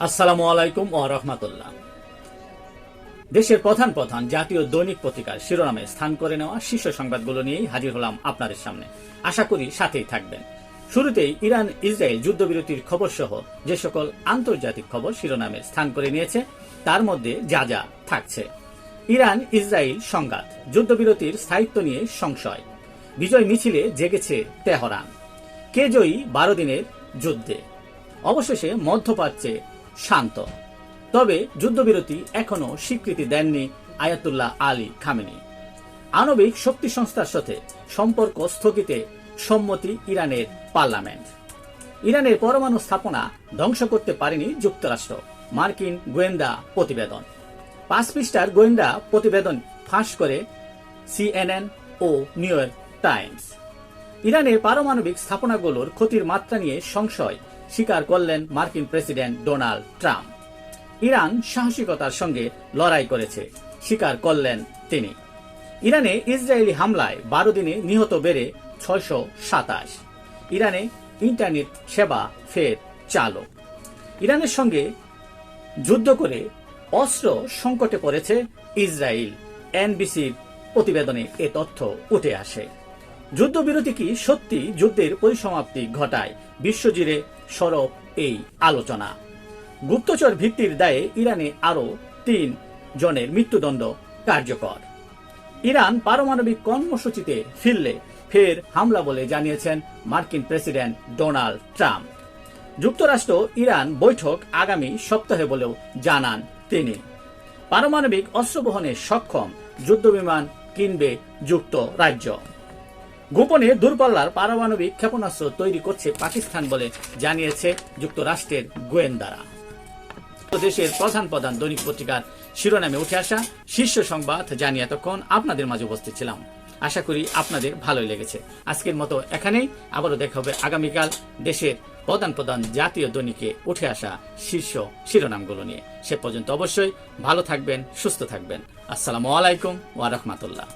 আসসালামু আলাইকুম ওয়া রাহমাতুল্লাহ। দেশের প্রধান প্রধান জাতীয় দৈনিক পত্রিকার শিরোনামে স্থান করে নেওয়া শীর্ষ সংবাদগুলো নিয়েই হাজির হলাম আপনাদের সামনে। আশা করি সাথেই থাকবেন। শুরুতেই ইরান ইসরায়েল যুদ্ধবিরতির খবর সহ যে সকল আন্তর্জাতিক খবর শিরোনামে স্থান করে নিয়েছে তার মধ্যে যা যা থাকছে। ইরান ইসরায়েল সংঘাত, যুদ্ধবিরতির স্থায়িত্ব নিয়ে সংশয়, বিজয় মিছিলে জেগেছে তেহরান, কে জয়ী 12 দিনের যুদ্ধে, অবশেষে মধ্যপ্রাচ্যে শান্ত, তবে যুদ্ধবিরতি এখনো স্বীকৃতি দেননি আয়াতুল্লাহ আলী খামেনি, আণবিক শক্তি সংস্থার সাথে সম্পর্ক স্থগিতে সম্মতি ইরানের পার্লামেন্ট, ইরানের পরমাণু স্থাপনা ধ্বংস করতে পারেনি যুক্তরাষ্ট্র, মার্কিন গোয়েন্দা প্রতিবেদন, 5 পৃষ্ঠার গোয়েন্দা প্রতিবেদন ফাঁস করে CNN ও নিউ ইয়র্ক টাইমস, ইরানের পারমাণবিক স্থাপনাগুলোর ক্ষতির মাত্রা নিয়ে সংশয় স্বীকার করলেন মার্কিন প্রেসিডেন্ট ডোনাল্ড ট্রাম্প, ইরান সাহসিকতার সঙ্গে লড়াই করেছে স্বীকার করলেন তিনি, ইরানে ইসরায়েলি হামলায় 12 দিনে নিহত বেড়ে 627, ইরানে ইন্টারনেট সেবা ফের চালু, ইরানের সঙ্গে যুদ্ধ করে অস্ত্র সংকটে পড়েছে ইসরায়েল, NBCর প্রতিবেদনে এ তথ্য উঠে আসে। যুদ্ধবিরতি কি সত্যি যুদ্ধের পরিসমাপ্তি ঘটায়? বিশ্বজুড়ে সরব এই আলোচনা। গুপ্তচর ভিত্তির দায়ে ইরানে আরো 3 জনের মৃত্যুদণ্ড কার্যকর, ইরান পারমাণবিক কর্মসূচিতে ফিরলে ফের হামলা বলে জানিয়েছেন মার্কিন প্রেসিডেন্ট ডোনাল্ড ট্রাম্প, যুক্তরাষ্ট্র ইরান বৈঠক আগামী সপ্তাহে বলেও জানান তিনি, পারমাণবিক অস্ত্র বহনে সক্ষম যুদ্ধবিমান কিনবে যুক্তরাজ্য, গোপনে দূরপাল্লার পারমাণবিক ক্ষেপণাস্ত্র তৈরি করছে পাকিস্তান বলে জানিয়েছে যুক্তরাষ্ট্রের গোয়েন্দারা। দেশের প্রধান প্রধান দৈনিক পত্রিকার শিরোনামে উঠে আসা শীর্ষ সংবাদ জানিয়ে এতক্ষণ আপনাদের মাঝে উপস্থিত ছিলাম। আশা করি আপনাদের ভালোই লেগেছে। আজকের মতো এখানেই, আবারও দেখা হবে আগামীকাল দেশের প্রধান প্রধান জাতীয় দৈনিকে উঠে আসা শীর্ষ শিরোনামগুলো নিয়ে। সে পর্যন্ত অবশ্যই ভালো থাকবেন, সুস্থ থাকবেন। আসসালামু আলাইকুম ওয়া রাহমাতুল্লাহ।